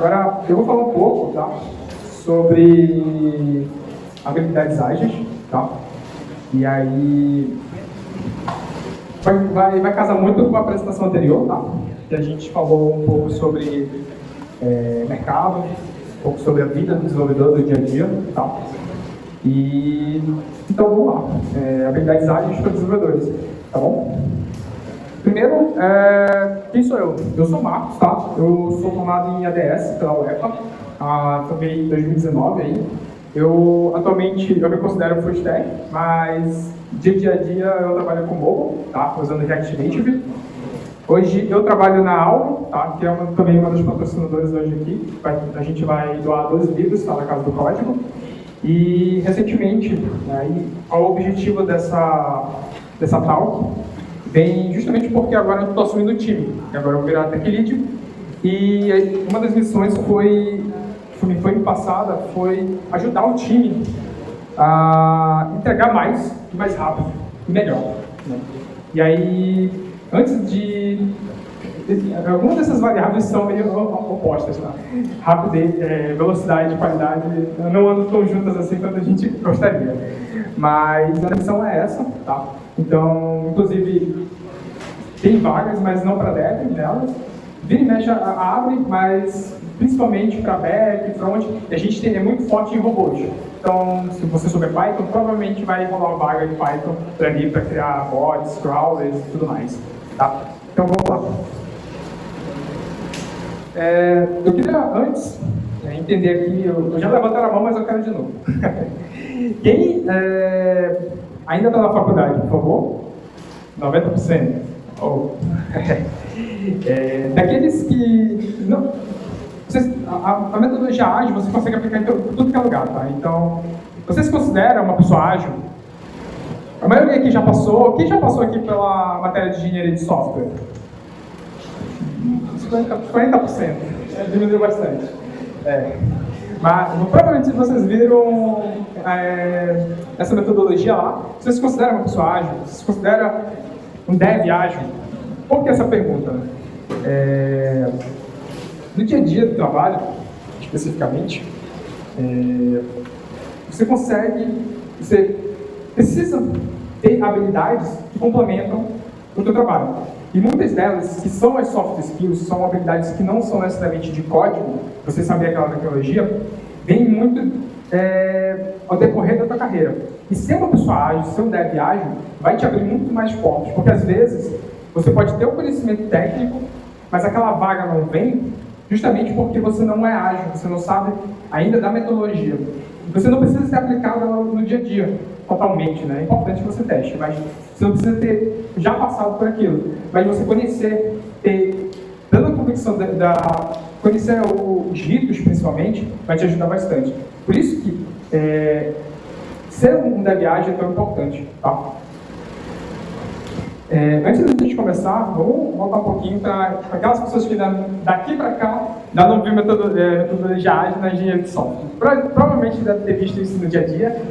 Agora, eu vou falar um pouco, tá, sobre habilidades ágeis, tá? E aí vai casar muito com a apresentação anterior, tá? Que a gente falou um pouco sobre mercado, um pouco sobre a vida do desenvolvedor do dia a dia, tá? E então vamos lá, habilidades ágeis para desenvolvedores, tá bom? Primeiro, quem sou eu? Eu sou o Marcos, tá? Eu sou formado em ADS pela UEPA, formei em 2019 aí. Atualmente, eu me considero full stack, mas dia a dia eu trabalho com mobile, tá? Usando React Native. Hoje eu trabalho na Aula, tá? Que é também uma das patrocinadoras hoje aqui. A gente vai doar 12 livros, tá? Na Casa do Código. E recentemente, o objetivo dessa talk vem justamente porque agora eu estou assumindo o time. Agora eu vou virar Tech Lead. E uma das missões me foi passada foi ajudar o time a entregar mais e mais rápido e melhor. Né? E aí, antes de... Algumas dessas variáveis são meio opostas, tá? Rapidez, velocidade e qualidade não andam tão juntas assim quanto a gente gostaria. Mas a missão é essa, tá? Então, inclusive, tem vagas, mas não para dev nelas. Vira e mexe abre, mas principalmente para back, front, e a gente é muito forte em robôs. Então, se você souber Python, provavelmente vai rolar uma vaga de Python para criar bots, crawlers e tudo mais. Tá? Então, vamos lá. Eu queria antes entender aqui, eu já levantaram a mão, mas eu quero de novo. Quem ainda está na faculdade, por favor? 90%? Oh. Daqueles que... Não, a metodologia ágil você consegue aplicar em tudo que é lugar, tá? Então, você se considera uma pessoa ágil? A maioria aqui já passou... Quem já passou aqui pela matéria de engenharia de software? 40%. Diminuiu bastante. Mas provavelmente vocês viram essa metodologia lá. Você se considera uma pessoa ágil? Você se considera um dev ágil? Por que essa pergunta? No dia a dia do trabalho, especificamente, você precisa ter habilidades que complementam o seu trabalho. E muitas delas, que são as soft skills, são habilidades que não são necessariamente de código, você saber aquela tecnologia, vem muito ao decorrer da sua carreira. E ser uma pessoa ágil, ser um dev ágil, vai te abrir muito mais portas, porque às vezes você pode ter o conhecimento técnico, mas aquela vaga não vem justamente porque você não é ágil, você não sabe ainda da metodologia. Você não precisa ser aplicado no dia a dia, totalmente, né? É importante que você teste, mas você não precisa ter já passado por aquilo. Mas você conhecer, dando a convicção conhecer os ritos, principalmente, vai te ajudar bastante. Por isso que ser um dev ágil é tão importante, tá? Antes da gente começar, vamos voltar um pouquinho para aquelas pessoas que daqui para cá ainda não viram metodologia ágil na engenharia de software. Provavelmente deve ter visto isso no dia a dia,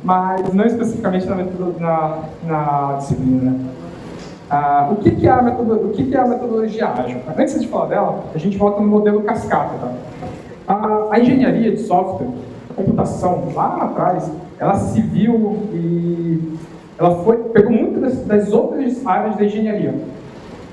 mas não especificamente na disciplina. Né? O que é a metodologia ágil? Antes de falar dela, a gente volta no modelo cascata. Tá? A engenharia de software, a computação, lá atrás, ela se viu e ela pegou muitas das outras áreas da engenharia.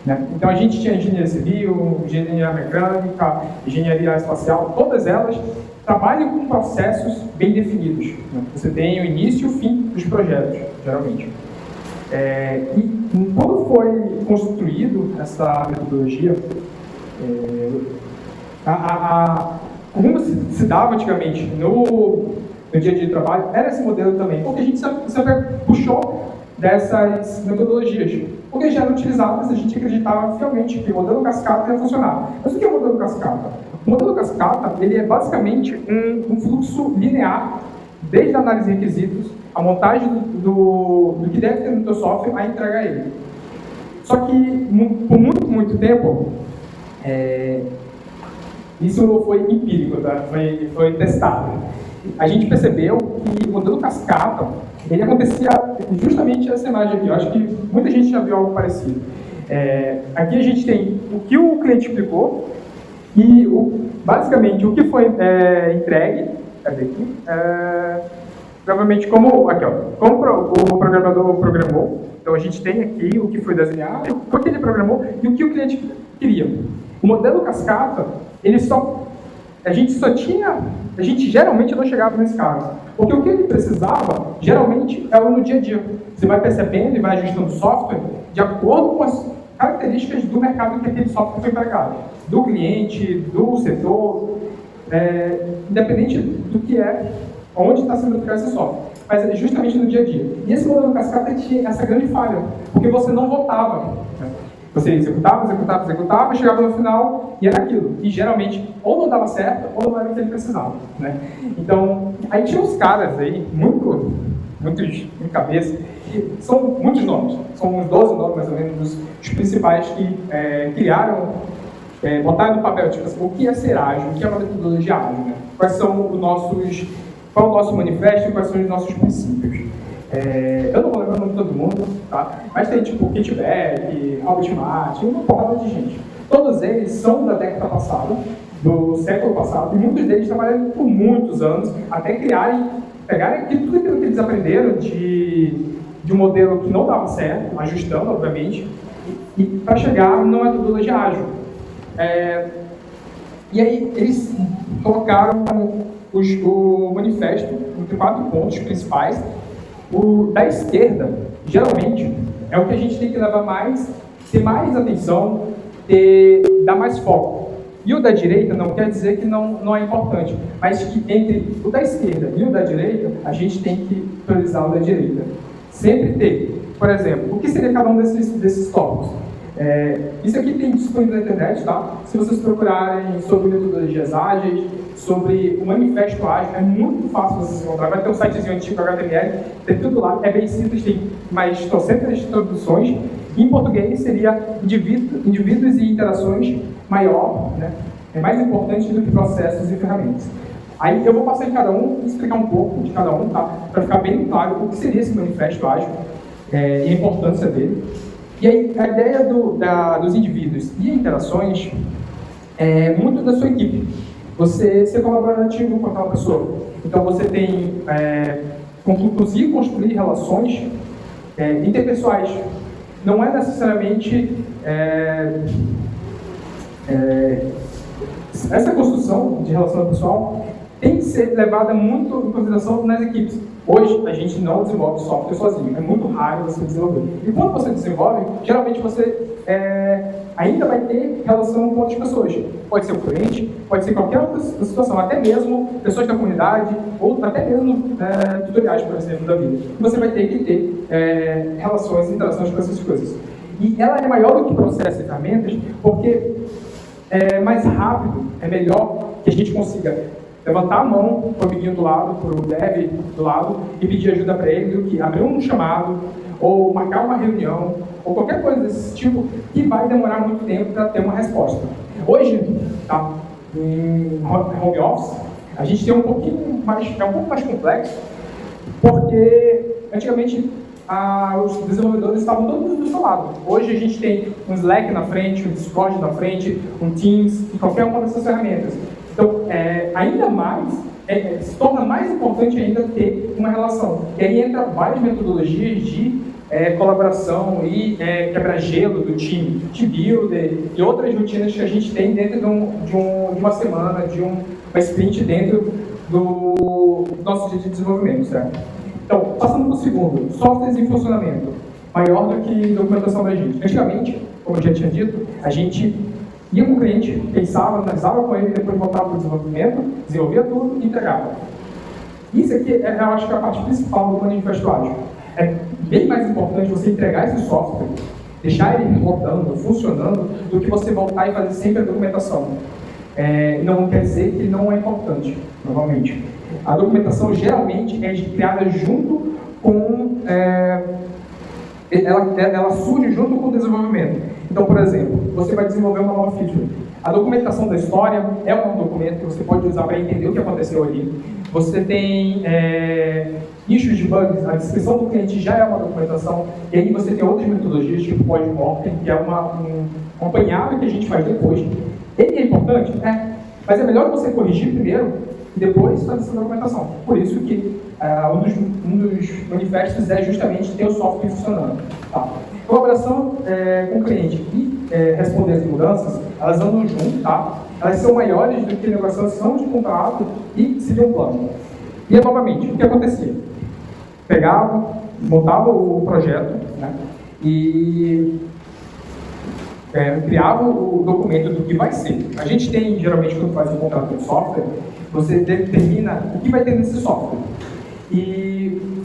Né? Então a gente tinha engenharia civil, engenharia mecânica, engenharia espacial, todas elas trabalham com processos bem definidos. Né? Você tem o início e o fim dos projetos, geralmente. E quando foi construído essa metodologia, como se dava antigamente no dia a dia de trabalho, era esse modelo também, porque a gente sempre puxou dessas metodologias, porque já eram utilizadas, a gente acreditava fielmente que o modelo cascata ia funcionar. Mas o que é o modelo cascata? O modelo cascata, ele é basicamente um fluxo linear, desde a análise de requisitos, a montagem do que deve ter no seu software, a entrega ele. Só que, por muito tempo, isso foi empírico, tá? Foi testado. A gente percebeu que o modelo cascata, ele acontecia justamente essa imagem aqui. Eu acho que muita gente já viu algo parecido. Aqui a gente tem o que o cliente explicou, E, basicamente, o que foi entregue, cadê aqui? Provavelmente, como o programador programou, então a gente tem aqui o que foi desenhado, o que ele programou e o que o cliente queria. O modelo cascata, a gente geralmente não chegava nesse caso, porque o que ele precisava, geralmente, é no dia a dia. Você vai percebendo e vai ajustando o software de acordo com as características do mercado que aquele software foi empregado, do cliente, do setor, independente do que onde está sendo aplicado esse software, mas é justamente no dia a dia. E esse modelo cascata tinha essa grande falha, porque você não votava. Você executava, chegava no final e era aquilo. E geralmente, ou não dava certo, ou não era o que ele precisava. Né? Então, aí tinha uns caras aí, muitos em cabeça, são muitos nomes, são uns 12 nomes mais ou menos, dos principais que criaram, botaram no papel, tipo assim, o que é ser ágil, o que é uma metodologia ágil, né? Qual é o nosso manifesto e quais são os nossos princípios. Eu não vou lembrar o nome de todo mundo, tá? Mas tem tipo Kitback, Albert Martin, uma porrada de gente. Todos eles são da década passada, do século passado, e muitos deles trabalharam por muitos anos até pegarem tudo aquilo que eles aprenderam de um modelo que não dava certo, ajustando, obviamente, e para chegar numa metodologia ágil. E aí eles colocaram o manifesto entre 4 pontos principais. O da esquerda, geralmente, é o que a gente tem que levar mais, ter mais atenção, dar mais foco. E o da direita não quer dizer que não é importante, mas que entre o da esquerda e o da direita, a gente tem que priorizar o da direita. Sempre ter. Por exemplo, o que seria cada um desses tópicos? Isso aqui tem disponível na internet, tá? Se vocês procurarem sobre metodologias ágeis, sobre o manifesto ágil, é muito fácil vocês encontrar. Vai ter um sitezinho antigo HTML, tem tudo lá, é bem simples, tem mais de 200 traduções. Em português seria indivíduos e interações maior, né? É mais importante do que processos e ferramentas. Aí eu vou passar em cada um e explicar um pouco de cada um, tá? Para ficar bem claro o que seria esse manifesto ágil e a importância dele. E aí, a ideia dos indivíduos e interações é muito da sua equipe. Você ser colaborativo com aquela pessoa. Então, você tem conseguir construir relações interpessoais. Não é necessariamente essa construção de relação pessoal tem que ser levada muito em consideração nas equipes. Hoje, a gente não desenvolve software sozinho. É muito raro você desenvolver. E quando você desenvolve, geralmente você ainda vai ter relação com outras pessoas. Pode ser o cliente, pode ser qualquer outra situação, até mesmo pessoas da comunidade, ou até mesmo tutoriais, por exemplo, da vida. Você vai ter que ter relações, interações com essas coisas. E ela é maior do que processos e ferramentas, porque é mais rápido, é melhor que a gente consiga levantar a mão para o amiguinho do lado, para o dev do lado, e pedir ajuda para ele, do que abrir um chamado, ou marcar uma reunião, ou qualquer coisa desse tipo, que vai demorar muito tempo para ter uma resposta. Hoje, tá, em home office, a gente tem um pouco mais complexo, porque antigamente os desenvolvedores estavam todos do seu lado. Hoje a gente tem um Slack na frente, um Discord na frente, um Teams, e qualquer uma dessas ferramentas. Então, ainda mais, se torna mais importante ainda ter uma relação. E aí entra várias metodologias de colaboração e quebra-gelo do time, team builder e outras rotinas que a gente tem dentro de uma semana, de uma sprint dentro do nosso dia de desenvolvimento, certo? Então, passando para o segundo, softwares em funcionamento, maior do que documentação da gente. Antigamente, como eu já tinha dito, a gente ia com o cliente, pensava, analisava com ele, depois voltava para o desenvolvimento, desenvolvia tudo e entregava. Isso aqui, eu acho que é a parte principal do manifesto ágil. É bem mais importante você entregar esse software, deixar ele rodando, funcionando, do que você voltar e fazer sempre a documentação. Não quer dizer que não é importante, normalmente. A documentação geralmente é criada junto com... ela surge junto com o desenvolvimento. Então, por exemplo, você vai desenvolver uma nova feature. A documentação da história é um documento que você pode usar para entender o que aconteceu ali. Você tem issues de bugs, a descrição do cliente já é uma documentação, e aí você tem outras metodologias, tipo Code Mortem, que é um apanhado que a gente faz depois, Ele é importante? É. Mas é melhor você corrigir primeiro e depois fazer essa documentação. Por isso que um dos manifestos é justamente ter o software funcionando. Tá? Colaboração com o cliente e responder as mudanças, elas andam junto, tá? Elas são maiores do que negociação de contrato e seguir um plano. E, novamente, o que acontecia? Pegava, montava o projeto, né? E criava o documento do que vai ser. A gente tem, geralmente, quando faz um contrato de software, você determina o que vai ter nesse software. E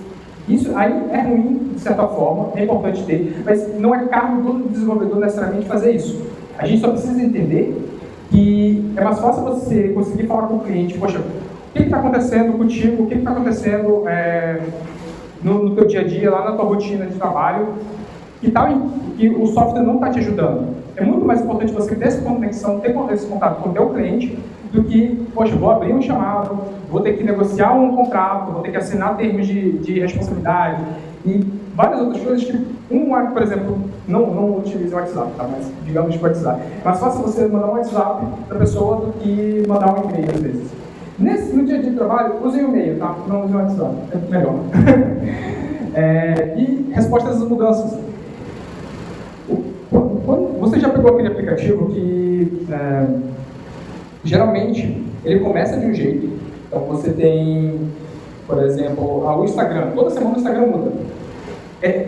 isso aí é ruim, de certa forma, é importante ter, mas não é cargo do desenvolvedor necessariamente fazer isso. A gente só precisa entender que é mais fácil você conseguir falar com o cliente, poxa, o que está acontecendo contigo, o que está acontecendo no teu dia a dia, lá na tua rotina de trabalho, que o software não está te ajudando. É muito mais importante você ter essa conexão, ter esse contato com o teu cliente, do que, poxa, vou abrir um chamado, vou ter que negociar um contrato, vou ter que assinar termos de responsabilidade e várias outras coisas que, por exemplo, não utiliza o WhatsApp, tá? Mas digamos que o WhatsApp. É mais fácil você mandar um WhatsApp para a pessoa do que mandar um e-mail, às vezes. No dia a dia de trabalho, use o e-mail, tá? Não use o WhatsApp, é melhor. E respostas às mudanças. Você já pegou aquele aplicativo que geralmente ele começa de um jeito? Então você tem, por exemplo, o Instagram. Toda semana o Instagram muda.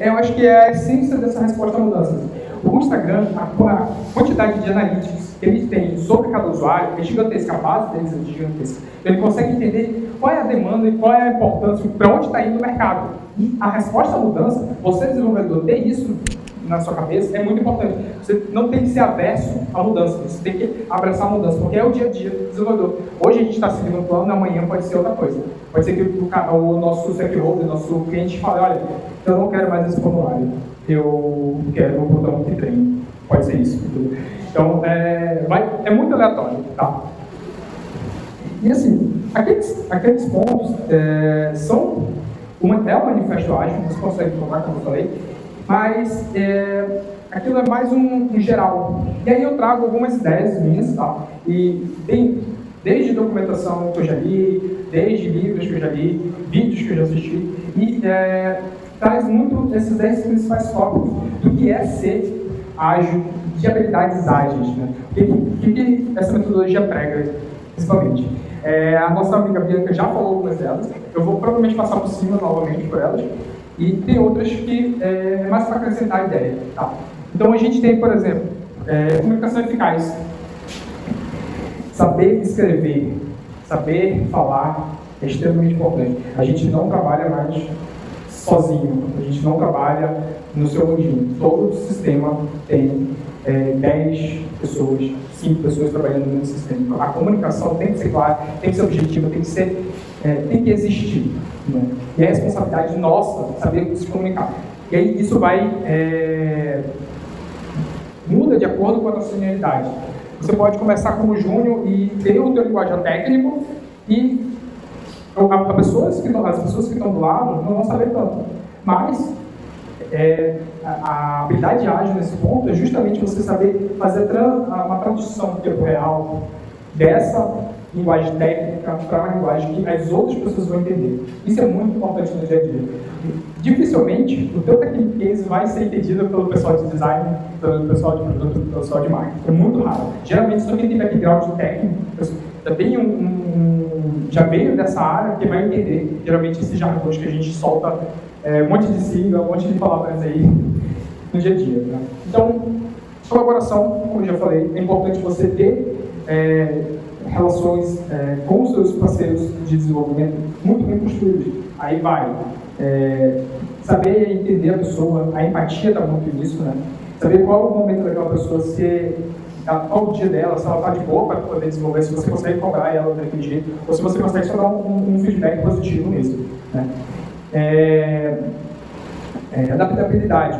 Eu acho que é a essência dessa resposta a mudanças. O Instagram, a quantidade de analytics que ele tem sobre cada usuário é gigantesca, a base deles é gigantesca. Ele consegue entender qual é a demanda e qual é a importância, para onde está indo o mercado. E a resposta à mudança, você desenvolvedor ter isso na sua cabeça é muito importante. Você não tem que ser averso à mudança, você tem que abraçar a mudança, porque é o dia a dia do desenvolvedor. Hoje a gente está seguindo um plano, amanhã pode ser outra coisa. Pode ser que o nosso stakeholder, o nosso cliente fale, olha, eu não quero mais esse formulário, eu quero um botão que treine. Pode ser isso. Entendeu? Então, é muito aleatório, tá? E assim, aqueles pontos são o manifesto ágil, você consegue tomar, como eu falei, mas aquilo é mais um geral. E aí eu trago algumas ideias minhas, tá? E desde documentação que eu já li, desde livros que eu já li, vídeos que eu já assisti, e traz muito esses 10 principais tópicos do que é ser ágil, de habilidades ágeis, né? O que essa metodologia prega, principalmente? A nossa amiga Bianca já falou algumas delas, eu vou provavelmente passar por cima novamente por elas, e tem outras que é mais para acrescentar a ideia. Tá? Então a gente tem, por exemplo, comunicação eficaz. Saber escrever, saber falar é extremamente importante. A gente não trabalha mais sozinho, a gente não trabalha no seu mundinho. Todo sistema tem 10 pessoas, 5 pessoas trabalhando no sistema. A comunicação tem que ser clara, tem que ser objetiva, tem que existir. Né? E é responsabilidade nossa saber se comunicar. E aí isso muda de acordo com a nossa senioridade. Você pode começar como júnior e ter o teu linguajar técnico e as pessoas que estão do lado não vão saber tanto. Mas a habilidade ágil nesse ponto é justamente você saber fazer uma tradução do tempo real dessa linguagem técnica para uma linguagem que as outras pessoas vão entender. Isso é muito importante no dia a dia. Dificilmente o teu technical case vai ser entendido pelo pessoal de design, pelo pessoal de produto, pelo pessoal de marketing. É muito raro. Geralmente só quem tem background técnico já veio dessa área que vai entender geralmente esses jargões que a gente solta um monte de sigla, um monte de palavras aí no dia a dia. Né? Então, colaboração, como eu já falei, é importante você ter relações com os seus parceiros de desenvolvimento muito bem construídos. Aí vai saber entender a pessoa, a empatia está muito nisso, né? Saber qual é o momento daquela pessoa, qual o dia dela, se ela está de boa para poder desenvolver, se você consegue cobrar ela daquele jeito, ou se você consegue só dar um feedback positivo mesmo. Né? Adaptabilidade.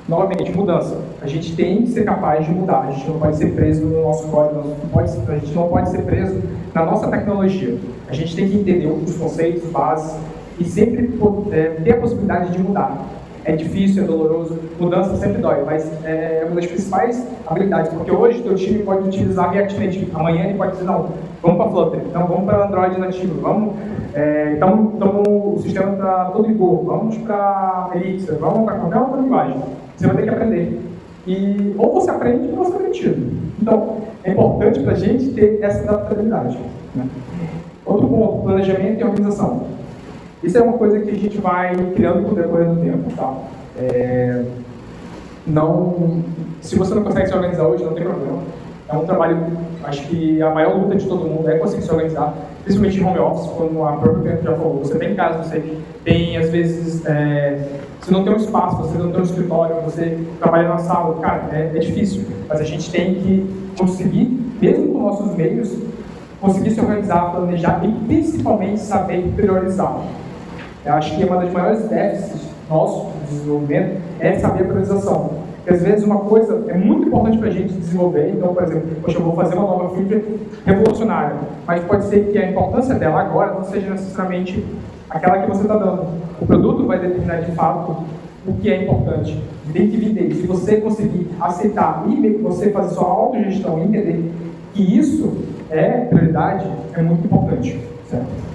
Novamente, mudança. A gente tem que ser capaz de mudar, a gente não pode ser preso no nosso código, a gente não pode ser preso na nossa tecnologia. A gente tem que entender os conceitos, bases, e sempre ter a possibilidade de mudar. É difícil, é doloroso, mudança sempre dói, mas é uma das principais habilidades, porque hoje o teu time pode utilizar React Native, amanhã ele pode dizer, não, vamos para Flutter, então vamos para Android nativo, então o sistema está todo em Go, vamos para Elixir, vamos para qualquer outra linguagem, você vai ter que aprender. E ou você aprende ou você é aprendido. Então, é importante para a gente ter essa adaptabilidade. Né? Outro ponto, planejamento e organização. Isso é uma coisa que a gente vai criando com o decorrer do tempo. Tá? Se você não consegue se organizar hoje, não tem problema. É um trabalho, acho que a maior luta de todo mundo é conseguir se organizar, principalmente em home office, como a própria Bento já falou. Você tem em casa, você tem, às vezes, você não tem um espaço, você não tem um escritório, você trabalha na sala. Cara, é difícil, mas a gente tem que conseguir, mesmo com nossos meios, conseguir se organizar, planejar e, principalmente, saber priorizar. Eu acho que uma das maiores déficits nossos de desenvolvimento é saber a priorização. Porque às vezes uma coisa é muito importante para a gente desenvolver, então, por exemplo, poxa, eu vou fazer uma nova feature revolucionária, mas pode ser que a importância dela agora não seja necessariamente aquela que você está dando. O produto vai determinar de fato o que é importante. Tem que vender. Se você conseguir aceitar e você fazer sua autogestão e entender que isso é prioridade, é muito importante. Certo?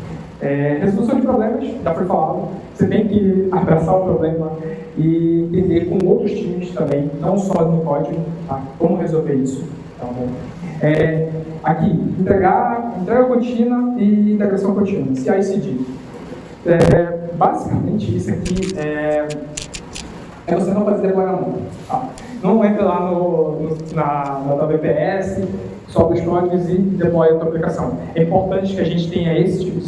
Resolução de problemas, já foi falado. Você tem que abraçar o problema e entender com outros times também, não só no código, tá? Como resolver isso. Tá bom? Aqui, entrega contínua e integração contínua, CI/CD. Basicamente, isso aqui é você não fazer deployment. Tá? Não entra lá na tua VPS, sobe os códigos e deploy a tua aplicação. É importante que a gente tenha esse tipo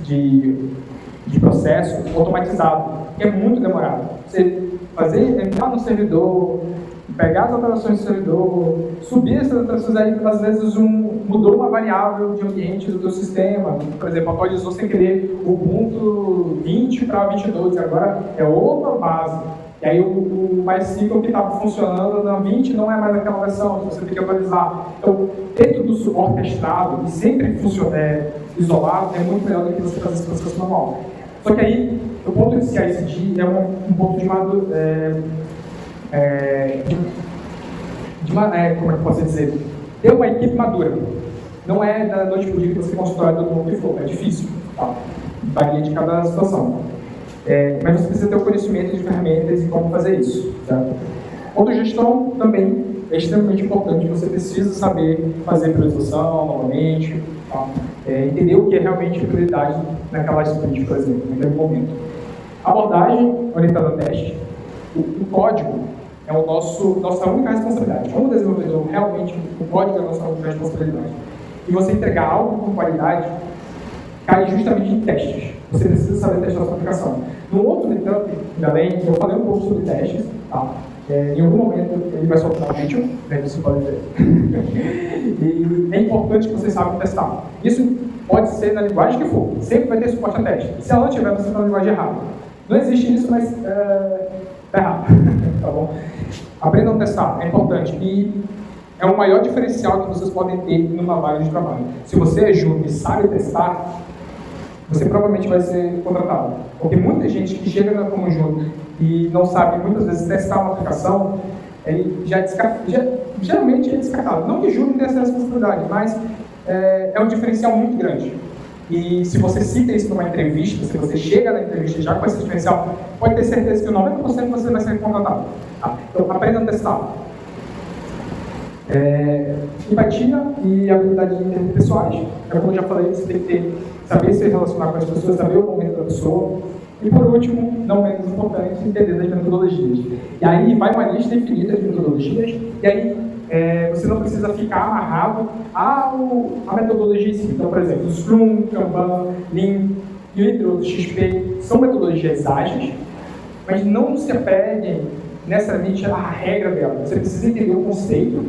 de processo automatizado, que é muito demorado. Você entrar no servidor, pegar as alterações do servidor, subir essas alterações aí, às vezes mudou uma variável de ambiente do teu sistema. Por exemplo, atualizou sem querer o Ubuntu 20 para 22, agora é outra base. E aí o MySQL que estava funcionando na 20 não é mais aquela versão, você tem que atualizar. Então, ter tudo orquestrado e sempre isolado é muito melhor do que você fazer esse processo manual. Só que aí, o ponto de CI/CD é um ponto como é que eu posso dizer? Ter uma equipe madura. Não é da noite para o dia que você constrói todo mundo que for, é difícil. Tá? Varia de cada situação. Mas você precisa ter o conhecimento de ferramentas e como fazer isso. Certo? Autogestão também é extremamente importante. Você precisa saber fazer priorização novamente, tá? Entender o que é realmente prioridade naquela sprint, por exemplo, naquele momento. Abordagem orientada a teste. O código é nossa única responsabilidade. Como desenvolvedor, realmente, o código é a nossa única responsabilidade. E você entregar algo com qualidade cai justamente em testes. Você precisa saber testar a sua aplicação. No outro meetup, ainda bem, eu falei um pouco sobre testes. Tá? Em algum momento ele vai soltar um vídeo, né, você pode ver. E é importante que vocês saibam testar. Isso pode ser na linguagem que for. Sempre vai ter suporte a teste. Se ela não tiver, você está na linguagem errada. Não existe isso, mas está errado. Tá bom? Aprendam a testar, é importante. E é o maior diferencial que vocês podem ter numa vaga de trabalho. Se você é júnior e sabe testar, você provavelmente vai ser contratado. Porque muita gente que chega como júnior e não sabe, muitas vezes, testar uma aplicação, ele geralmente é descartado. Não que júnior tenha essa responsabilidade, mas é um diferencial muito grande. E se você cita isso numa entrevista, se você chega na entrevista já com esse diferencial, pode ter certeza que 90% você vai ser contratado. Tá? Então, aprenda a testar. Empatia e habilidades interpessoais. Como eu já falei, você tem que saber se relacionar com as pessoas, saber o momento da pessoa. E por último, não menos importante, entender das metodologias. E aí vai uma lista infinita de metodologias, e aí você não precisa ficar amarrado à metodologia em si. Então, por exemplo, Scrum, Kanban, Lean, entre outros, XP, são metodologias ágeis, mas não se apeguem necessariamente à regra dela. Você precisa entender o conceito,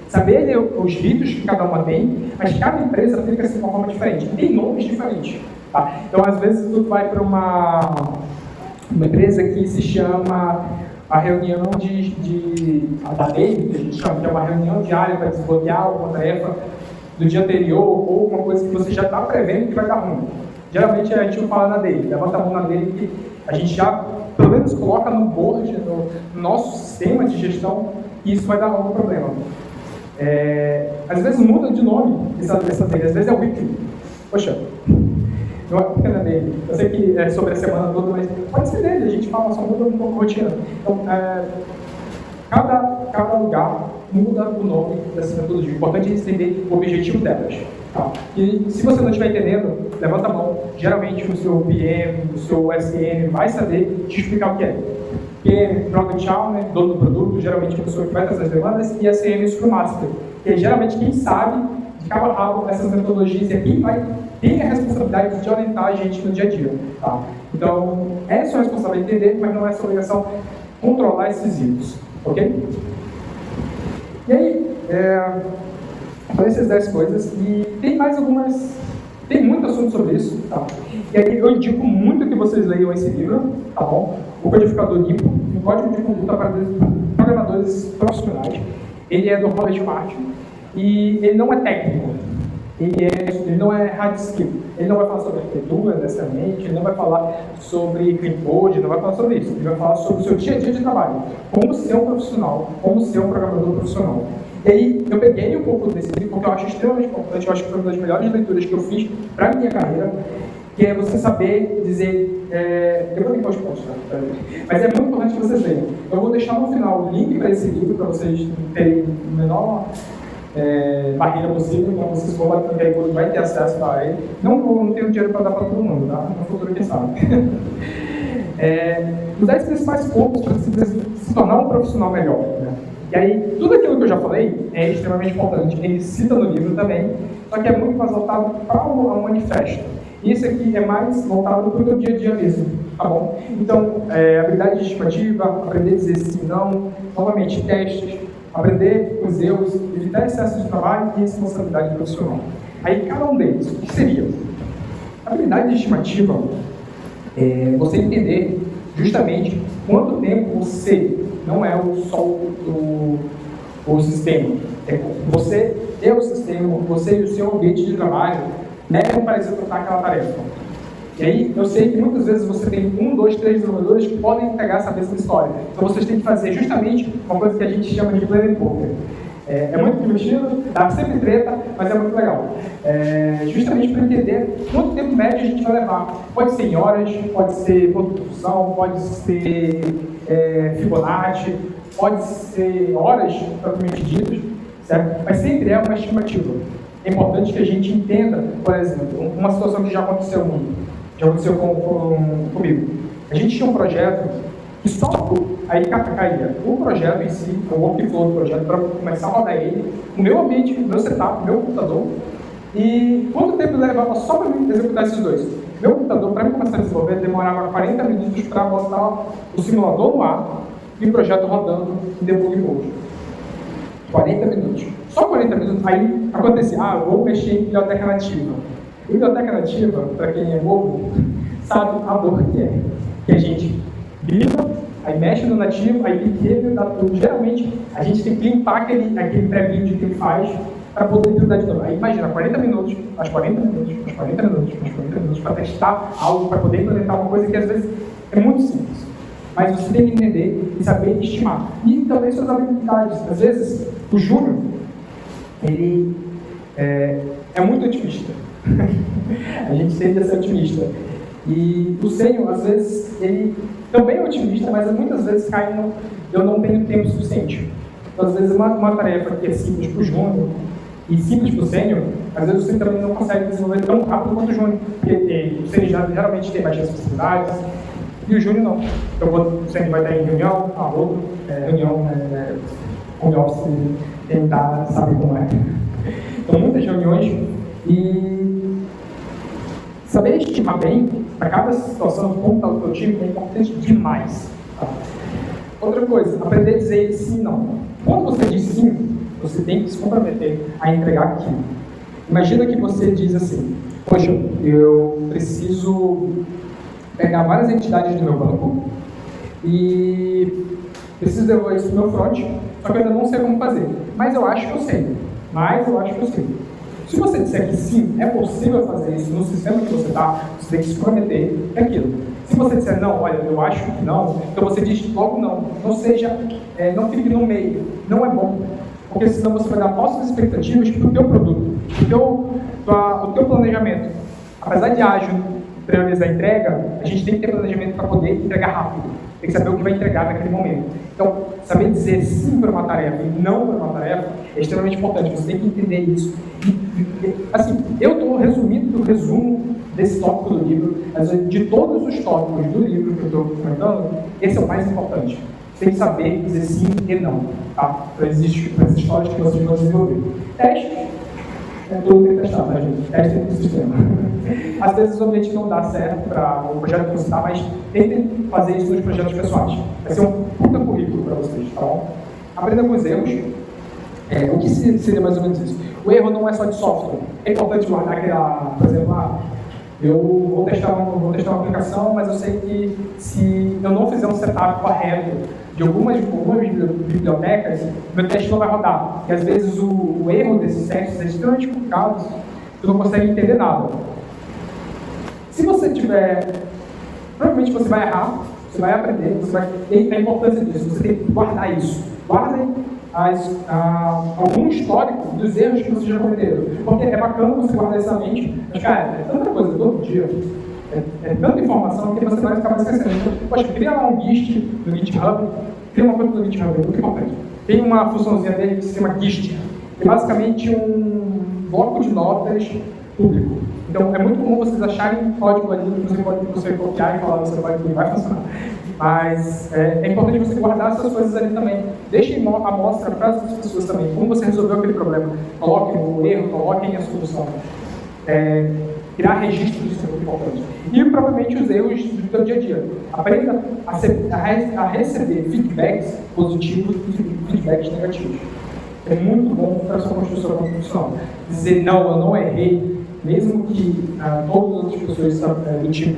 saber os ritos que cada uma tem, mas cada empresa aplica-se de uma forma diferente, tem nomes diferentes. Tá? Então, às vezes, tu vai para uma empresa que se chama a reunião da DAILY, que a gente chama, que é uma reunião diária para desbloquear alguma tarefa do dia anterior ou uma coisa que você já está prevendo que vai dar ruim. Geralmente, a gente não fala na DAILY, levanta a mão na DAILY que a gente já pelo menos coloca no board, no nosso sistema de gestão, e isso vai dar algum problema. Às vezes muda de nome essa dele, às vezes é o weekly. Poxa, não é pequena dele. Eu sei que é sobre a semana toda, mas pode ser dele, a gente fala, só muda um pouco a rotina. Então, cada lugar muda o nome dessa metodologia. O importante é entender o objetivo delas. Tá? E se você não estiver entendendo, levanta a mão. Geralmente o seu PM, o seu SDM vai saber te explicar o que é. PM, Product Owner, dono do produto, geralmente a pessoa que vai trazer as demandas, e a CM, Scrum Master, que é geralmente quem sabe de cabo a rabo essas metodologias e é quem tem a responsabilidade de orientar a gente no dia a dia. Tá? Então, é sua responsabilidade entender, mas não é sua obrigação controlar esses itens. Ok? E aí, são essas 10 coisas, e tem mais algumas, tem muito assunto sobre isso, tá? E aí eu indico muito que vocês leiam esse livro, tá bom? O Codificador Limpo, um código de conduta para programadores profissionais. Ele é do Robert Martin, e ele não é técnico, ele não é hard skill, ele não vai falar sobre arquitetura necessariamente, ele não vai falar sobre clean code, não vai falar sobre isso, ele vai falar sobre o seu dia a dia de trabalho, como ser um profissional, como ser um programador profissional. E aí eu peguei um pouco desse livro porque eu acho extremamente importante, eu acho que foi uma das melhores leituras que eu fiz para a minha carreira, que é você saber dizer, eu também posso postar, mas é muito importante que vocês leiam. Eu vou deixar no final o link para esse livro, para vocês terem o menor barreira possível, então vocês vão bater no QR, vai ter acesso a ele. Não tenho dinheiro para dar para todo mundo, tá? No futuro, quem sabe. Os 10 principais pontos para se tornar um profissional melhor. Né? E aí, tudo aquilo que eu já falei é extremamente importante. Ele cita no livro também, só que é muito mais voltado para o manifesto. Isso aqui é mais voltado para o teu dia a dia mesmo, tá bom? Então, habilidade estimativa, aprender a dizer sim, não, novamente, testes, aprender os erros, evitar excesso de trabalho e responsabilidade profissional. Aí, cada um deles, o que seria? Habilidade estimativa é você entender justamente quanto tempo você não é só o sistema. Você é o sistema, você e o seu ambiente de trabalho levam para executar aquela tarefa. E aí, eu sei que muitas vezes você tem 1, 2, 3 desenvolvedores que podem entregar essa mesma história. Então, vocês têm que fazer justamente uma coisa que a gente chama de planning poker. É muito divertido, dá sempre treta, mas é muito legal. Justamente para entender quanto tempo médio a gente vai levar. Pode ser em horas, pode ser ponto de função, pode ser Fibonacci, pode ser horas propriamente ditas, certo? Mas sempre é uma estimativa. É importante que a gente entenda, por exemplo, uma situação que já aconteceu comigo. A gente tinha um projeto que só aí caía o projeto em si, o workflow do projeto, para começar a rodar ele, o meu ambiente, o meu setup, o meu computador, e quanto tempo levava só para mim executar esses dois? Meu computador, para mim começar a desenvolver, demorava 40 minutos para botar o simulador no ar e o projeto rodando em debug mode. 40 minutos. Só 40 minutos, aí acontecia, vou mexer em biblioteca nativa. Biblioteca nativa, para quem é bobo, sabe a dor que é. Que a gente viva, aí mexe no nativo, aí liquida, dá tudo. Geralmente, a gente tem que limpar aquele pré-build que ele faz para poder buildar de novo. Aí imagina, 40 minutos, mais 40 minutos, mais 40 minutos, mais 40 minutos para testar algo, para poder implementar uma coisa que às vezes é muito simples. Mas você tem que entender e saber estimar. E também suas habilidades. Às vezes, o júnior, ele é muito otimista. A gente tende a ser otimista. E o sênior, às vezes, ele também é otimista, mas muitas vezes cai no eu não tenho tempo suficiente. Então, às vezes, uma tarefa que é simples para o júnior e simples para o sênior, às vezes o sênior também não consegue desenvolver tão rápido quanto o júnior. Porque o sênior geralmente tem mais responsabilidades, e o júnior não. Então, quando o sênior vai estar em reunião, reunião, home office, tentar saber como é. Então, muitas reuniões e saber estimar bem para cada situação, como está o teu time, é importante demais. Tá? Outra coisa, aprender a dizer sim e não. Quando você diz sim, você tem que se comprometer a entregar aquilo. Imagina que você diz assim, poxa, eu preciso pegar várias entidades do meu banco e preciso devolver isso para o meu front, só que eu ainda não sei como fazer. Mas eu acho que eu sei. Se você disser que sim, é possível fazer isso no sistema que você está, você tem que se comprometer aquilo. Se você disser não, olha, eu acho que não, então você diz logo não. Não seja, não fique no meio. Não é bom. Porque senão você vai dar falsas expectativas para o teu produto, o teu planejamento. Apesar de ágil priorizar a entrega, a gente tem que ter planejamento para poder entregar rápido. Tem que saber o que vai entregar naquele momento. Então, saber dizer sim para uma tarefa e não para uma tarefa é extremamente importante. Você tem que entender isso. Assim, eu estou resumindo o resumo desse tópico do livro, mas de todos os tópicos do livro que eu estou comentando, esse é o mais importante. Você tem que saber dizer sim e não. Tá? Então, existem as histórias que vocês vão desenvolver. Teste. Tudo tem que testar, tá, gente? Teste no sistema. Às vezes o ambiente não dá certo para o projeto que você está, mas tentem fazer isso nos projetos pessoais. Vai ser um puta currículo para vocês, tá bom? Aprenda com os erros. O que seria mais ou menos isso? O erro não é só de software. É importante guardar aquela, por exemplo, eu vou testar uma aplicação, mas eu sei que se eu não fizer um setup correto de algumas bibliotecas, meu teste não vai rodar. E às vezes o erro desses testes é extremamente complicado, tu não consegue entender nada. Se você tiver, provavelmente você vai errar, você vai aprender, você vai ter a importância disso, você tem que guardar isso. Guardem algum histórico dos erros que vocês já cometeram. Porque é bacana você guardar isso na mente, mas, cara, é tanta coisa todo dia, é tanta informação que você vai acabar esquecendo. Então, poxa, cria lá um GIST no GitHub, cria uma coisa no GitHub, é muito importante. Tem uma funçãozinha dele que se chama GIST, que é basicamente um bloco de notas público. Então, é muito comum vocês acharem código ali, você pode copiar e falar, você vai funcionar. Mas é importante você guardar essas coisas ali também. Deixe a amostra para as pessoas também. Como você resolveu aquele problema. Coloquem o erro, coloquem a solução. Criar registro disso é muito importante. E, provavelmente, os erros do seu dia a dia. Aprenda a receber feedbacks positivos e feedbacks negativos. É muito bom para a sua construção profissional. Dizer, não, eu não errei. Mesmo que todas as outras pessoas do time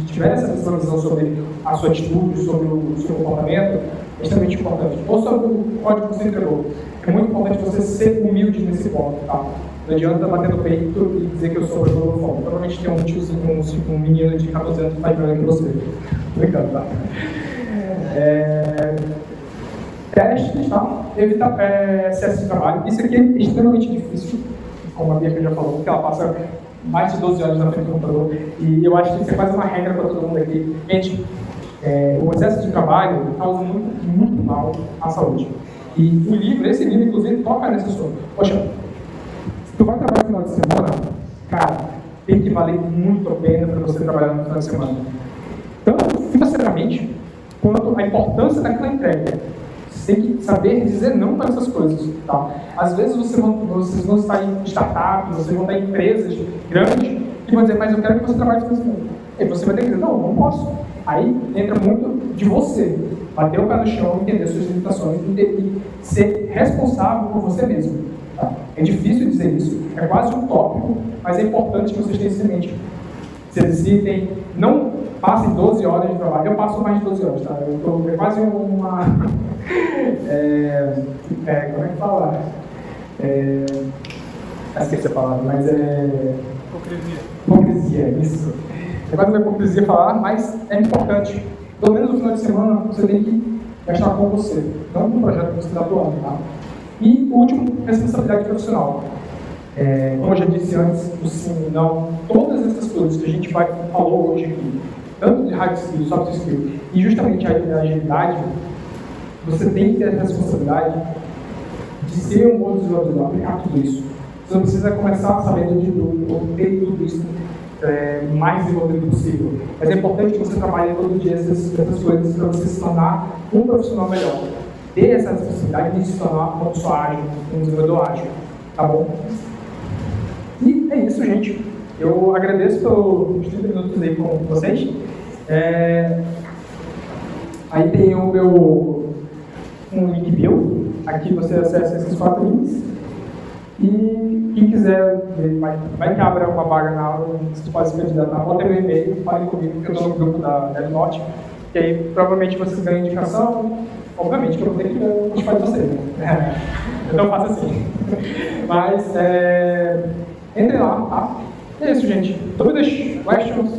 tiverem essa visão sobre a sua atitude, sobre o seu comportamento, é extremamente importante. Ou sobre o código que você entregou. É muito importante você ser humilde nesse ponto. Tá? Não adianta bater no peito e dizer que eu sou o jogador do fogo. Provavelmente tem um tiozinho, um menino de 14 anos que está melhor que você. Obrigado, tá? Testes, tá? Evitar excesso de trabalho. Isso aqui é extremamente difícil. Como a Bia já falou, porque ela passa mais de 12 horas na frente do computador, e eu acho que isso é quase uma regra para todo mundo aqui. Gente, o excesso de trabalho causa muito, muito mal à saúde. E esse livro, inclusive, toca nesse assunto. Poxa, se tu vai trabalhar no final de semana, cara, tem que valer muito a pena para você trabalhar no final de semana. Tanto financeiramente, quanto a importância daquela entrega. Você tem que saber dizer não para essas coisas. Tá? Às vezes vocês vão estar em startups, vocês vão estar em empresas grandes que vão dizer, mas eu quero que você trabalhe com isso. E você vai ter que dizer, não posso. Aí entra muito de você. Bater o pé no chão, entender suas limitações e ser responsável por você mesmo. Tá? É difícil dizer isso, é quase um tópico, mas é importante que vocês tenham isso em mente. Se exercitem, não passem 12 horas de trabalho. Eu passo mais de 12 horas, tá? É quase uma... como é que fala? Esqueci a palavra, mas hipocrisia, isso. É quase uma hipocrisia falar, mas é importante. Pelo menos no final de semana, você tem que gastar com você, não com o projeto que você está atuando, tá? E, o último, responsabilidade profissional. Como eu já disse antes, o sim, não, todas essas coisas que a gente falou hoje aqui, tanto de hard skill, soft skill, e justamente a agilidade, você tem que ter a responsabilidade de ser um bom desenvolvedor, aplicar tudo isso. Você não precisa começar sabendo de tudo, ou ter tudo isso mais desenvolvido possível. Mas é importante que você trabalhe todo dia essas coisas para você se tornar um profissional melhor. Ter essa responsabilidade de se tornar uma pessoa ágil, um desenvolvedor ágil. Tá bom? E é isso, gente. Eu agradeço pelos 30 minutos aí com vocês. Aí tem o meu link bio. Aqui você acessa esses 4 links. E quem quiser, vai que abra uma vaga na aula, você pode se candidatar. Bota meu e-mail, falem comigo, porque eu estou no grupo da DevNote. Que aí provavelmente vocês ganham indicação. Obviamente que eu vou ter que notificar de vocês, né? Então faça assim. Mas, entre lá, tá? É isso, gente. Dúvidas? Questions?